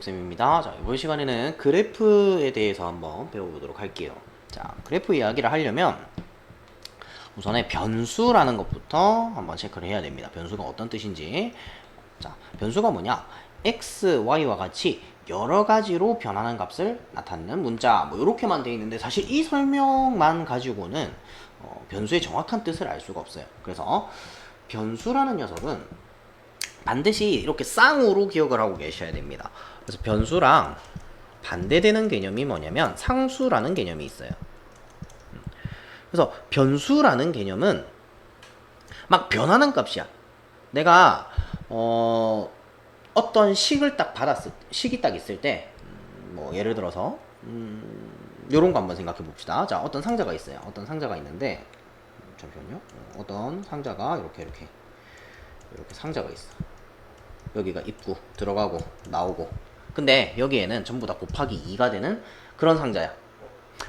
쌤입니다. 자, 이번 시간에는 그래프에 대해서 한번 배워보도록 할게요. 자, 그래프 이야기를 하려면 우선에 변수라는 것부터 한번 체크를 해야 됩니다. 변수가 어떤 뜻인지. 자, 변수가 뭐냐? x, y와 같이 여러 가지로 변하는 값을 나타내는 문자. 뭐 이렇게만 돼 있는데 사실 이 설명만 가지고는 변수의 정확한 뜻을 알 수가 없어요. 그래서 변수라는 녀석은 반드시 이렇게 쌍으로 기억을 하고 계셔야 됩니다. 그래서 변수랑 반대되는 개념이 뭐냐면 상수라는 개념이 있어요. 그래서 변수라는 개념은 막 변하는 값이야. 내가 어떤 식을 딱 받았을 식이 딱 있을 때 뭐 예를 들어서 요런 거 한번 생각해 봅시다. 자, 어떤 상자가 있어요. 어떤 상자가 있는데 잠시만요. 어떤 상자가 이렇게 상자가 있어. 여기가 입구 들어가고 나오고, 근데 여기에는 전부 다 곱하기 2가 되는 그런 상자야.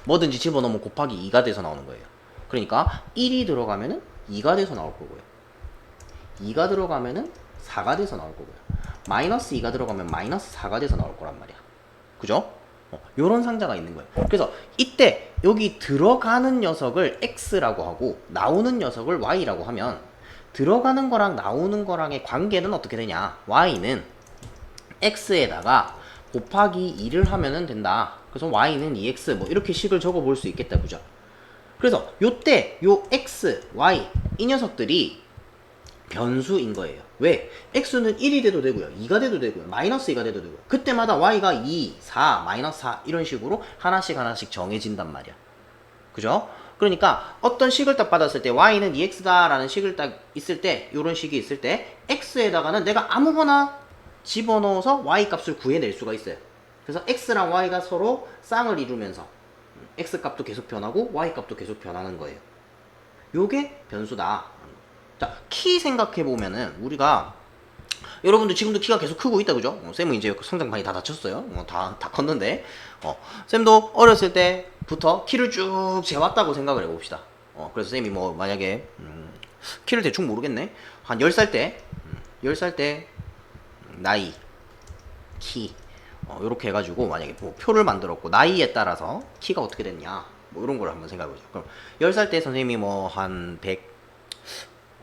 뭐든지 집어넣으면 곱하기 2가 돼서 나오는 거예요. 그러니까 1이 들어가면은 2가 돼서 나올 거고요, 2가 들어가면은 4가 돼서 나올 거고요, 마이너스 2가 들어가면 마이너스 4가 돼서 나올 거란 말이야. 그죠? 요런 상자가 있는 거예요. 그래서 이때 여기 들어가는 녀석을 x라고 하고 나오는 녀석을 y라고 하면 들어가는 거랑 나오는 거랑의 관계는 어떻게 되냐? y는 x에다가 곱하기 2를 하면은 된다. 그래서 y는 2x 뭐 이렇게 식을 적어 볼 수 있겠다. 그죠? 그래서 요때 요 x, y 이 녀석들이 변수인 거예요. 왜? x는 1이 돼도 되고요, 2가 돼도 되고요, 마이너스 2가 돼도 되고요. 그때마다 y가 2, 4, 마이너스 4 이런 식으로 하나씩 정해진단 말이야. 그죠? 그러니까 어떤 식을 딱 받았을 때 y는 2x다 라는 식을 딱 있을 때, 요런 식이 있을 때 x에다가는 내가 아무거나 집어넣어서 y 값을 구해낼 수가 있어요. 그래서 x랑 y가 서로 쌍을 이루면서 x 값도 계속 변하고 y 값도 계속 변하는 거예요. 요게 변수다. 자, 키 생각해보면은 우리가, 여러분들 지금도 키가 계속 크고 있다, 그죠? 쌤은 이제 성장판이 다 다쳤어요. 다 컸는데, 쌤도 어렸을 때부터 키를 쭉 재왔다고 생각을 해봅시다. 그래서 쌤이 뭐, 만약에, 키를 대충 모르겠네. 한 10살 때, 10살 때, 나이, 키, 요렇게 해가지고, 만약에 뭐 표를 만들었고, 나이에 따라서 키가 어떻게 됐냐, 뭐, 이런 걸 한번 생각해보죠. 그럼, 10살 때 선생님이 뭐, 한 100,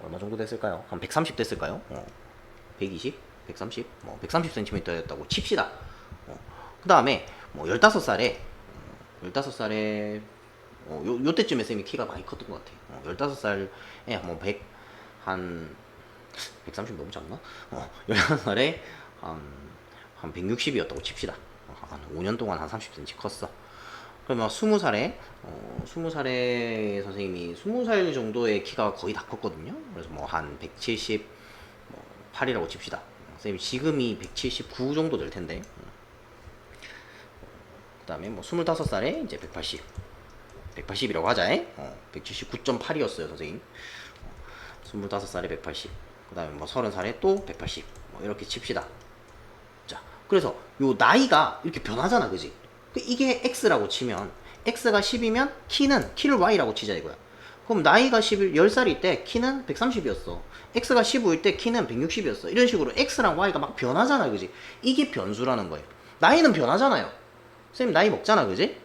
얼마 정도 됐을까요? 한 130 됐을까요? 120? 130? 뭐 130cm였다고 칩시다. 그 다음에 뭐 15살에 15살에 요때쯤에 쌤이 키가 많이 컸던 것 같아요. 15살에 뭐 100, 한130 너무 작나? 15살에 한 160이었다고 칩시다. 한 5년 동안 한 30cm 컸어. 그러면 20살에 20살에 선생님이 20살 정도의 키가 거의 다 컸거든요. 그래서 뭐 한 178이라고 칩시다. 선생님 지금이 179 정도 될 텐데. 그다음에 뭐 25살에 이제 180이라고 하자. 179.8이었어요, 선생님. 25살에 180. 그다음에 뭐 30살에 또 180. 뭐 이렇게 칩시다. 자, 그래서 요 나이가 이렇게 변하잖아, 그지? 이게 x라고 치면, x가 10이면 키를 y라고 치자 이거야. 그럼 나이가 10살일 때 키는 130이었어. x가 15일 때 키는 160이었어. 이런 식으로 x랑 y가 막 변하잖아, 그지? 이게 변수라는 거예요. 나이는 변하잖아요. 선생님 나이 먹잖아, 그지?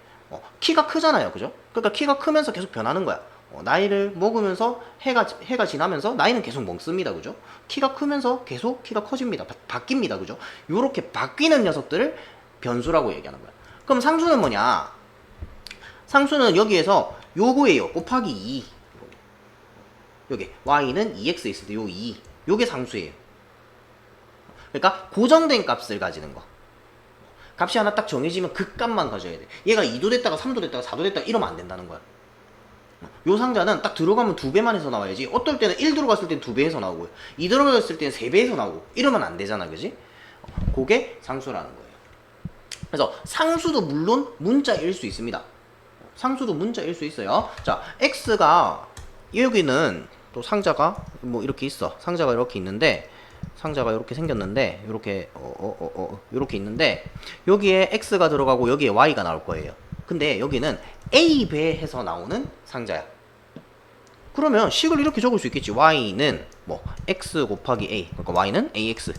키가 크잖아요, 그죠? 그러니까 키가 크면서 계속 변하는 거야. 나이를 먹으면서 해가 지나면서 나이는 계속 먹습니다, 그죠? 키가 크면서 계속 키가 커집니다. 바뀝니다, 그죠? 요렇게 바뀌는 녀석들을 변수라고 얘기하는 거야. 그럼 상수는 뭐냐? 상수는 여기에서 요거예요. 곱하기 2. 여기 y는 2x 있을 때 요 2. 요게 상수예요. 그러니까 고정된 값을 가지는 거. 값이 하나 딱 정해지면 그 값만 가져야 돼. 얘가 2도 됐다가 3도 됐다가 4도 됐다가 이러면 안 된다는 거야. 요 상자는 딱 들어가면 2배만 해서 나와야지. 어떨 때는 1 들어갔을 땐 2배 해서 나오고요, 2 들어갔을 때는 3배 해서 나오고, 이러면 안 되잖아, 그지? 그게 상수라는 거예요. 그래서 상수도 물론 문자일 수 있습니다. 상수도 문자일 수 있어요. 자, x가, 여기는 또 상자가 뭐 이렇게 있어. 상자가 이렇게 있는데, 상자가 이렇게 생겼는데, 이렇게 있는데, 여기에 x가 들어가고 여기에 y가 나올 거예요. 근데 여기는 a배 해서 나오는 상자야. 그러면 식을 이렇게 적을 수 있겠지. y는 뭐 x 곱하기 a, 그러니까 y는 ax,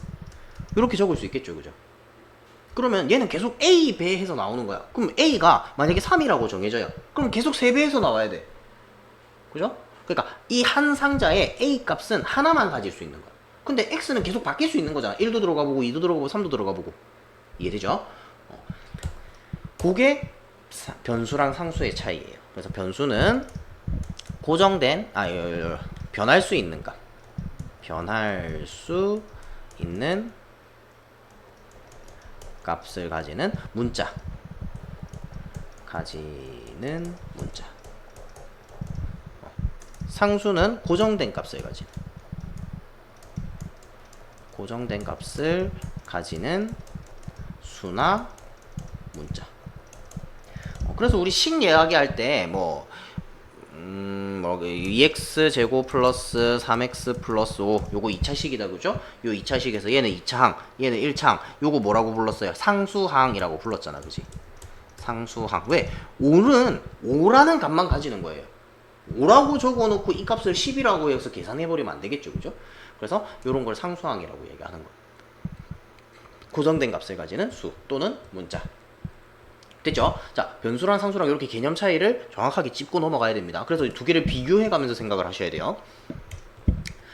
이렇게 적을 수 있겠죠, 그죠? 그러면 얘는 계속 A 배해서 나오는 거야. 그럼 A가 만약에 3이라고 정해져요. 그럼 계속 3배해서 나와야 돼. 그죠? 그러니까 이 한 상자에 A 값은 하나만 가질 수 있는 거야. 근데 X는 계속 바뀔 수 있는 거잖아. 1도 들어가 보고 2도 들어가 보고 3도 들어가 보고. 이해되죠? 그게 변수랑 상수의 차이예요. 그래서 변수는 고정된 변할 수 있는 값. 변할 수 있는 값을 가지는 문자. 상수는 고정된 값을 가지는 수나 문자. 그래서 우리 식 이야기할 때 뭐 2x 제곱 플러스 3x 플러스 5 요거 2차식이다 그죠? 요 2차식에서 얘는 2차항 얘는 1차항 요거 뭐라고 불렀어요? 상수항이라고 불렀잖아 그지? 상수항. 왜? 5는 5라는 값만 가지는 거예요. 5라고 적어놓고 이 값을 10이라고 해서 계산해버리면 안 되겠죠 그죠? 그래서 요런 걸 상수항이라고 얘기하는 거예요. 고정된 값을 가지는 수 또는 문자. 됐죠? 자, 변수랑 상수랑 이렇게 개념 차이를 정확하게 짚고 넘어가야 됩니다. 그래서 두 개를 비교해 가면서 생각을 하셔야 돼요.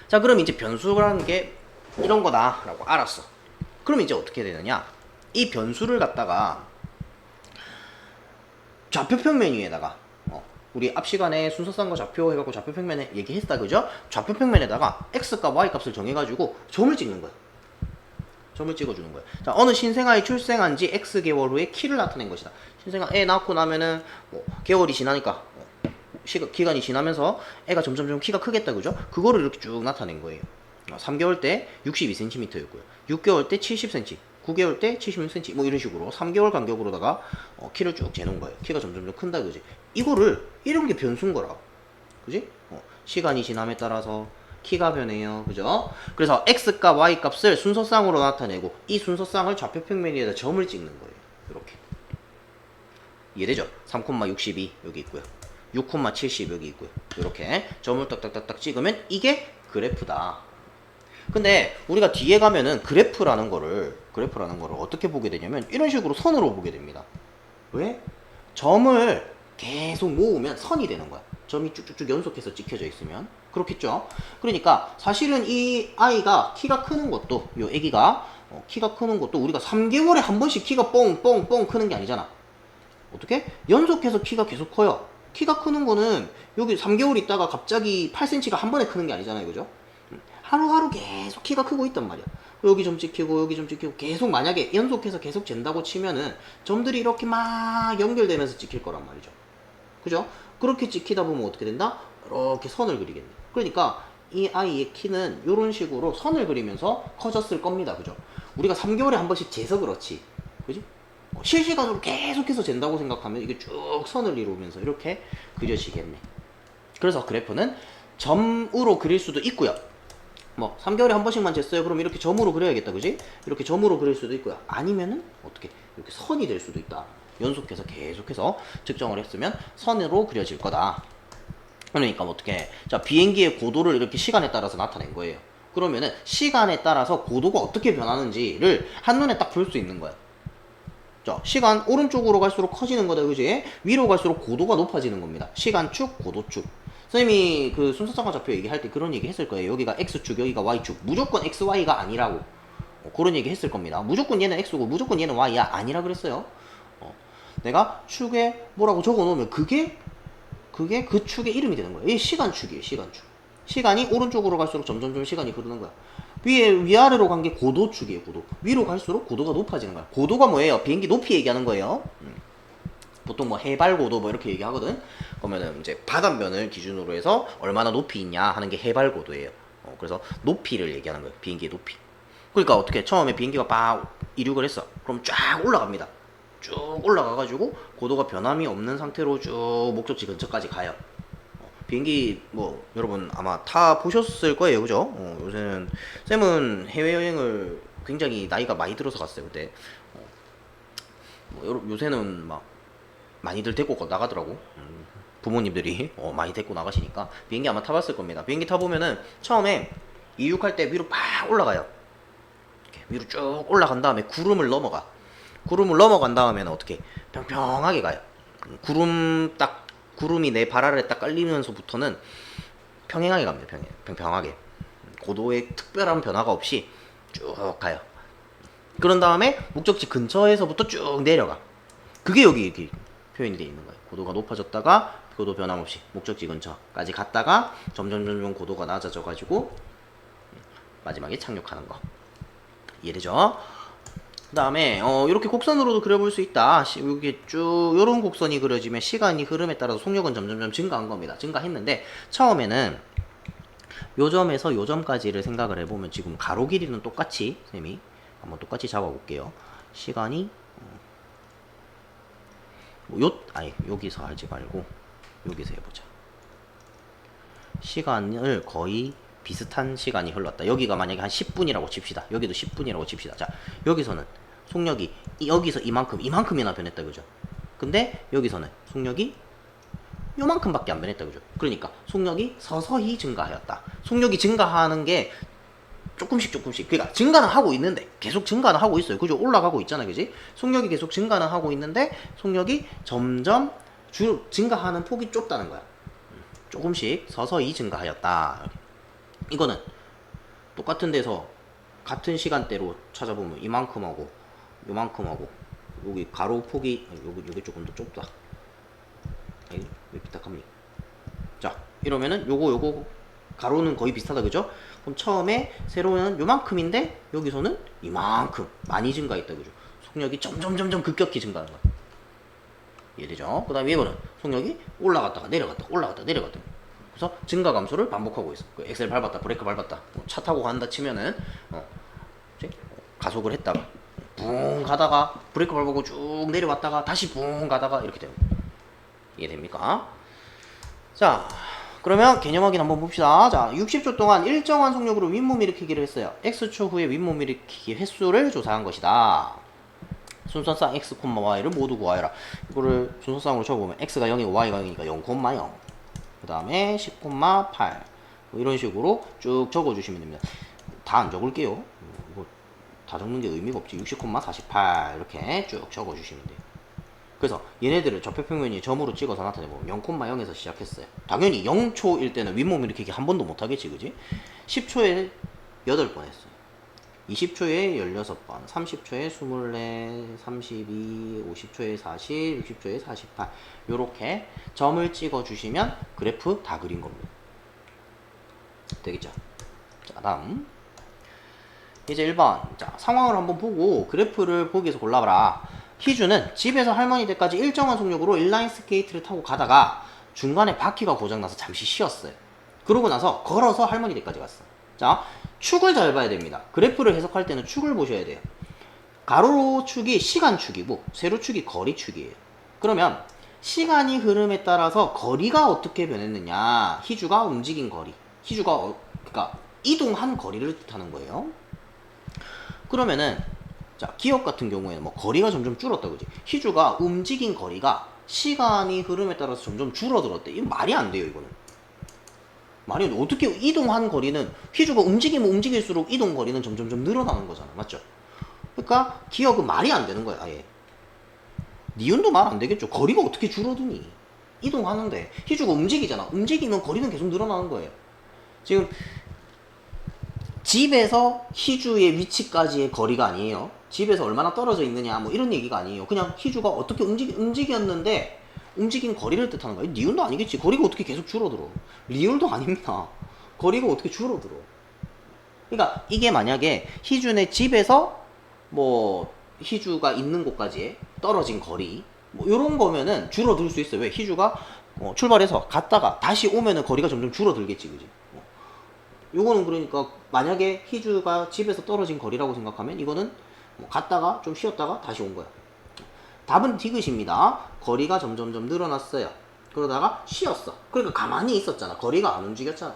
자, 그럼 이제 변수라는 게 이런 거다 라고 알았어. 그럼 이제 어떻게 되느냐? 이 변수를 갖다가 좌표평면 위에다가 우리 앞 시간에 순서쌍과 좌표 해갖고 좌표평면에 얘기했다 그죠? 좌표평면에다가 x값 y값을 정해가지고 점을 찍는 거야. 점을 찍어주는 거예요. 자, 어느 신생아의 출생한 지 X개월 후에 키를 나타낸 것이다. 신생아 애 낳고 나면은 뭐 개월이 지나니까 기간이 지나면서 애가 점점 키가 크겠다 그죠? 그거를 이렇게 쭉 나타낸 거예요. 3개월 때 62cm였고요. 6개월 때 70cm, 9개월 때 76cm 뭐 이런 식으로 3개월 간격으로다가 키를 쭉 재는 거예요. 키가 점점 큰다 그지? 이거를 이런 게 변수인 거라. 그지? 시간이 지남에 따라서 키가 변해요. 그죠? 그래서 x값, y값을 순서쌍으로 나타내고 이 순서쌍을 좌표평면 위에다 점을 찍는 거예요. 이렇게. 이해되죠? 3,62 여기 있고요. 6,70 여기 있고요. 이렇게 점을 딱딱딱딱 찍으면 이게 그래프다. 근데 우리가 뒤에 가면은 그래프라는 거를 어떻게 보게 되냐면 이런 식으로 선으로 보게 됩니다. 왜? 점을 계속 모으면 선이 되는 거야. 점이 쭉쭉쭉 연속해서 찍혀져 있으면 그렇겠죠. 그러니까 사실은 이 아이가 키가 크는 것도 요 애기가 키가 크는 것도 우리가 3개월에 한 번씩 키가 뻥뻥뻥 크는 게 아니잖아. 어떻게? 연속해서 키가 계속 커요. 키가 크는 거는 여기 3개월 있다가 갑자기 8cm가 한 번에 크는 게 아니잖아요. 그죠? 하루하루 계속 키가 크고 있단 말이야. 여기 좀 찍히고 여기 좀 찍히고 계속 만약에 연속해서 계속 잰다고 치면은 점들이 이렇게 막 연결되면서 찍힐 거란 말이죠. 그죠? 그렇게 찍히다 보면 어떻게 된다? 이렇게 선을 그리겠네. 그러니까 이 아이의 키는 이런 식으로 선을 그리면서 커졌을 겁니다. 그죠? 우리가 3개월에 한 번씩 재서 그렇지. 그지? 실시간으로 계속해서 잰다고 생각하면 이게 쭉 선을 이루면서 이렇게 그려지겠네. 그래서 그래프는 점으로 그릴 수도 있고요. 뭐 3개월에 한 번씩만 쟀어요. 그럼 이렇게 점으로 그려야겠다. 그지? 이렇게 점으로 그릴 수도 있고요. 아니면은 어떻게 이렇게 선이 될 수도 있다. 연속해서 계속해서 측정을 했으면 선으로 그려질 거다. 그러니까 어떻게 자 비행기의 고도를 이렇게 시간에 따라서 나타낸 거예요. 그러면은 시간에 따라서 고도가 어떻게 변하는지를 한눈에 딱 볼 수 있는 거야. 자, 시간 오른쪽으로 갈수록 커지는 거다. 그지? 위로 갈수록 고도가 높아지는 겁니다. 시간축, 고도축. 선생님이 그 순서쌍과 좌표 얘기할 때 그런 얘기 했을 거예요. 여기가 X축, 여기가 Y축. 무조건 XY가 아니라고. 그런 얘기 했을 겁니다. 무조건 얘는 X고 무조건 얘는 Y야. 아니라 그랬어요. 내가 축에 뭐라고 적어 놓으면 그게 그 축의 이름이 되는 거예요. 이게 시간축이에요. 시간축. 시간이 오른쪽으로 갈수록 점점점 시간이 흐르는 거야. 위아래로 간 게 고도축이에요. 고도. 위로 갈수록 고도가 높아지는 거야. 고도가 뭐예요? 비행기 높이 얘기하는 거예요. 보통 뭐 해발 고도 뭐 이렇게 얘기하거든. 그러면은 이제 바닥면을 기준으로 해서 얼마나 높이 있냐 하는 게 해발 고도예요. 그래서 높이를 얘기하는 거예요. 비행기의 높이. 그러니까 어떻게 처음에 비행기가 막 이륙을 했어. 그럼 쫙 올라갑니다. 쭉 올라가가지고 고도가 변함이 없는 상태로 쭉 목적지 근처까지 가요. 비행기 뭐 여러분 아마 타 보셨을 거예요. 그죠? 요새는 쌤은 해외여행을 굉장히 나이가 많이 들어서 갔어요. 그때 뭐 요새는 막 많이들 데리고 나가더라고. 부모님들이 많이 데리고 나가시니까 비행기 아마 타봤을 겁니다. 비행기 타보면은 처음에 이륙할 때 위로 팍 올라가요. 이렇게 위로 쭉 올라간 다음에 구름을 넘어가. 구름을 넘어간 다음에는 어떻게 평평하게 가요. 구름이 내 발 아래에 딱 깔리면서부터는 평행하게 갑니다. 평평하게. 고도의 특별한 변화가 없이 쭉 가요. 그런 다음에 목적지 근처에서부터 쭉 내려가. 그게 여기 이렇게 표현이 되어 있는 거예요. 고도가 높아졌다가 고도 변함없이 목적지 근처까지 갔다가 점점 고도가 낮아져 가지고 마지막에 착륙하는 거. 이해되죠? 그 다음에 이렇게 곡선으로도 그려볼 수 있다. 이렇게 쭉 이런 곡선이 그려지면 시간이 흐름에 따라서 속력은 점점 증가한 겁니다. 증가했는데 처음에는 요 점에서 요 점까지를 생각을 해보면 지금 가로 길이는 똑같이 쌤이 한번 똑같이 잡아볼게요. 시간이 아니 여기서 하지 말고 여기서 해보자. 시간을 거의 비슷한 시간이 흘렀다. 여기가 만약에 한 10분이라고 칩시다. 여기도 10분이라고 칩시다. 자, 여기서는 속력이 여기서 이만큼이나 변했다. 그죠? 근데 여기서는 속력이 요만큼밖에 안 변했다. 그죠? 그러니까 속력이 서서히 증가하였다. 속력이 증가하는 게 조금씩 그러니까 증가는 하고 있는데 계속 증가는 하고 있어요. 그죠? 올라가고 있잖아. 그지? 속력이 계속 증가는 하고 있는데 속력이 점점 증가하는 폭이 좁다는 거야. 조금씩 서서히 증가하였다. 이거는 똑같은 데서 같은 시간대로 찾아보면 이만큼하고 요만큼하고 여기 가로 폭이 여기 조금 더 좁다. 왜 비슷합니까? 자, 이러면은 요거 가로는 거의 비슷하다. 그죠? 그럼 처음에 세로는 요만큼인데 여기서는 이만큼 많이 증가했다. 그죠? 속력이 점점 급격히 증가하는 거야. 이해되죠? 그 다음에 이거는 속력이 올라갔다가 내려갔다 그래서 증가 감소를 반복하고 있어. 그 엑셀 밟았다 브레이크 밟았다 차 타고 간다 치면은 가속을 했다가 붕 가다가 브레이크 밟고 쭉 내려왔다가 다시 붕 가다가 이렇게 되는 거야. 이해됩니까? 자, 그러면 개념 확인 한번 봅시다. 자, 60초 동안 일정한 속력으로 윗몸 일으키기를 했어요. X초 후에 윗몸 일으키기 횟수를 조사한 것이다. 순서상 X, Y를 모두 구하여라. 이거를 순서상으로 적어보면 X가 0이고 Y가 0이니까 0,0. 그 다음에 10,8. 뭐 이런 식으로 쭉 적어주시면 됩니다. 다 안 적을게요. 이거 다 적는 게 의미가 없지. 60,48 이렇게 쭉 적어주시면 돼요. 그래서 얘네들을 좌표평면이 점으로 찍어서 나타내보면 0,0에서 시작했어요. 당연히 0초일 때는 윗몸 일으키기 한 번도 못하겠지, 그지? 10초에 8번 했어요. 20초에 16번, 30초에 24, 32, 50초에 40, 60초에 48 요렇게 점을 찍어주시면 그래프 다 그린 겁니다. 되겠죠? 자, 다음 이제 1번. 자, 상황을 한번 보고 그래프를 보기에서 골라봐라. 희주는 집에서 할머니 댁까지 일정한 속력으로 인라인 스케이트를 타고 가다가 중간에 바퀴가 고장나서 잠시 쉬었어요. 그러고 나서 걸어서 할머니 댁까지 갔어. 자, 축을 잘 봐야 됩니다. 그래프를 해석할 때는 축을 보셔야 돼요. 가로축이 시간축이고 세로축이 거리축이에요. 그러면 시간이 흐름에 따라서 거리가 어떻게 변했느냐. 희주가 움직인 거리. 희주가 그러니까 이동한 거리를 뜻하는 거예요. 그러면은 자, 기업 같은 경우에는 뭐 거리가 점점 줄었다 그지. 희주가 움직인 거리가 시간이 흐름에 따라서 점점 줄어들었대. 이건 말이 안 돼요. 이거는 말이 안 돼. 어떻게 이동한 거리는 희주가 움직이면 움직일수록 이동 거리는 점점 늘어나는 거잖아. 맞죠? 그러니까 기억은 말이 안 되는 거야. 아예 니은도 말 안 되겠죠. 거리가 어떻게 줄어드니. 이동하는데 희주가 움직이잖아. 움직이면 거리는 계속 늘어나는 거예요. 지금 집에서 희주의 위치까지의 거리가 아니에요. 집에서 얼마나 떨어져 있느냐 뭐 이런 얘기가 아니에요. 그냥 희주가 어떻게 움직였는데 움직인 거리를 뜻하는 거예요. 니은도 아니겠지. 거리가 어떻게 계속 줄어들어. 리을도 아닙니다. 거리가 어떻게 줄어들어. 그러니까 이게 만약에 희준의 집에서 뭐 희주가 있는 곳까지의 떨어진 거리 뭐 이런 거면은 줄어들 수 있어요. 왜? 희주가 출발해서 갔다가 다시 오면은 거리가 점점 줄어들겠지, 그지? 요거는 그러니까 만약에 희주가 집에서 떨어진 거리라고 생각하면 이거는 뭐 갔다가 좀 쉬었다가 다시 온 거야. 답은 디귿입니다. 거리가 점점 늘어났어요. 그러다가 쉬었어. 그러니까 가만히 있었잖아. 거리가 안 움직였잖아.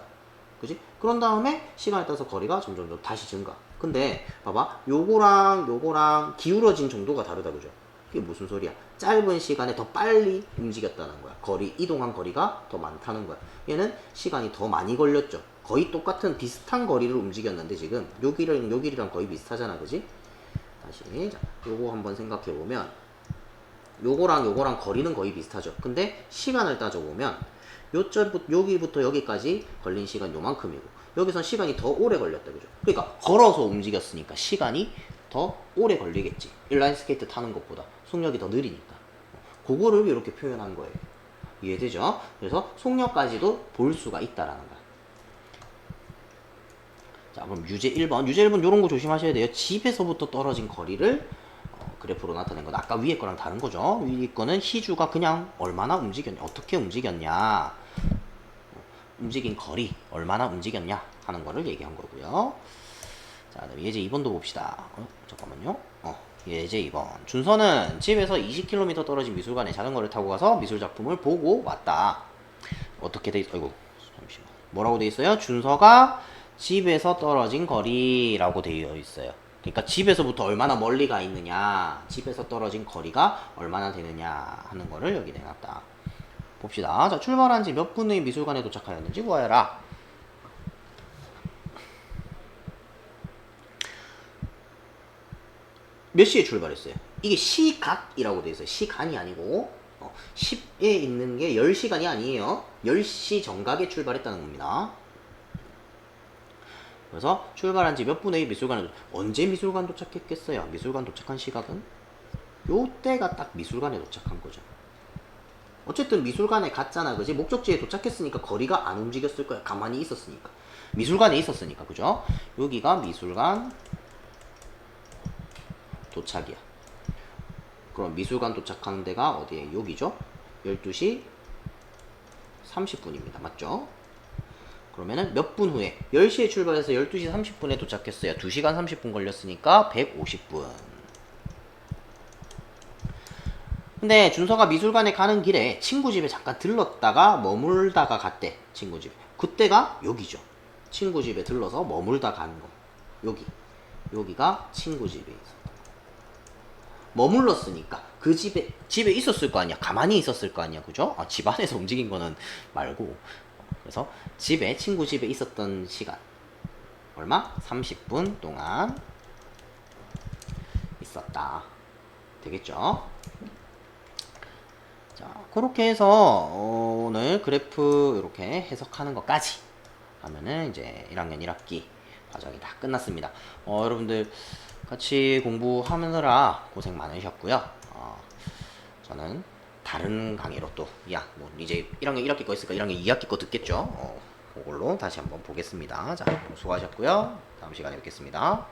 그지? 그런 다음에 시간에 따라서 거리가 점점 다시 증가. 근데 봐봐. 요거랑 기울어진 정도가 다르다. 그죠? 그게 무슨 소리야? 짧은 시간에 더 빨리 움직였다는 거야. 이동한 거리가 더 많다는 거야. 얘는 시간이 더 많이 걸렸죠. 거의 똑같은 비슷한 거리를 움직였는데 지금 요 길이랑 거의 비슷하잖아. 그지? 다시 자, 요거 한번 생각해 보면 요거랑 요거랑 거리는 거의 비슷하죠. 근데 시간을 따져보면 요점부터 여기부터 여기까지 걸린 시간 요만큼이고 여기선 시간이 더 오래 걸렸다 그죠. 그러니까 걸어서 움직였으니까 시간이 더 오래 걸리겠지. 인라인 스케이트 타는 것보다 속력이 더 느리니까. 그거를 이렇게 표현한 거예요. 이해되죠? 그래서 속력까지도 볼 수가 있다라는 거야. 자, 그럼 유제 1번. 유제 1번 요런 거 조심하셔야 돼요. 집에서부터 떨어진 거리를 그래프로 나타낸 건 아까 위에 거랑 다른 거죠. 위에 거는 희주가 그냥 얼마나 움직였냐, 어떻게 움직였냐, 움직인 거리 얼마나 움직였냐 하는 거를 얘기한 거고요. 자, 그다음에 예제 2번도 봅시다. 잠깐만요. 예제 2번. 준서는 집에서 20km 떨어진 미술관에 자전거를 타고 가서 미술 작품을 보고 왔다. 어떻게 돼 있... 아이고, 잠시만. 뭐라고 돼 있어요? 준서가 집에서 떨어진 거리라고 되어 있어요. 그러니까 집에서부터 얼마나 멀리 가 있느냐, 집에서 떨어진 거리가 얼마나 되느냐 하는 거를 여기 내놨다. 봅시다. 자, 출발한 지 몇 분 후에 미술관에 도착하였는지 구하여라. 몇 시에 출발했어요? 이게 시각이라고 되어 있어요. 시간이 아니고 10에 있는 게 10시간이 아니에요. 10시 정각에 출발했다는 겁니다. 그래서 출발한 지 몇 분 후에 미술관에 언제 미술관 도착했겠어요? 미술관 도착한 시각은 요 때가 딱 미술관에 도착한 거죠. 어쨌든 미술관에 갔잖아, 그지? 목적지에 도착했으니까 거리가 안 움직였을 거야. 가만히 있었으니까. 미술관에 있었으니까, 그죠? 여기가 미술관 도착이야. 그럼 미술관 도착한 데가 어디에? 여기죠? 12시 30분입니다. 맞죠? 그러면은 몇 분 후에 10시에 출발해서 12시 30분에 도착했어요. 2시간 30분 걸렸으니까 150분. 근데 준서가 미술관에 가는 길에 친구 집에 잠깐 들렀다가 머물다가 갔대. 친구 집에. 그때가 여기죠. 친구 집에 들러서 머물다 가는 거. 여기가 친구 집에 있어. 머물렀으니까 그 집에 있었을 거 아니야. 가만히 있었을 거 아니야. 그죠? 집 안에서 움직인 거는 말고. 그래서 친구 집에 있었던 시간 얼마? 30분 동안 있었다. 되겠죠? 자, 그렇게 해서 오늘 그래프 이렇게 해석하는 것까지 하면은 이제 1학년 1학기 과정이 다 끝났습니다. 여러분들 같이 공부하느라 고생 많으셨고요. 저는 다른 강의로 또, 뭐 이제 1학년 1학기 거 있으니까 1학년 2학기 거 듣겠죠? 그걸로 다시 한번 보겠습니다. 자, 수고하셨고요. 다음 시간에 뵙겠습니다.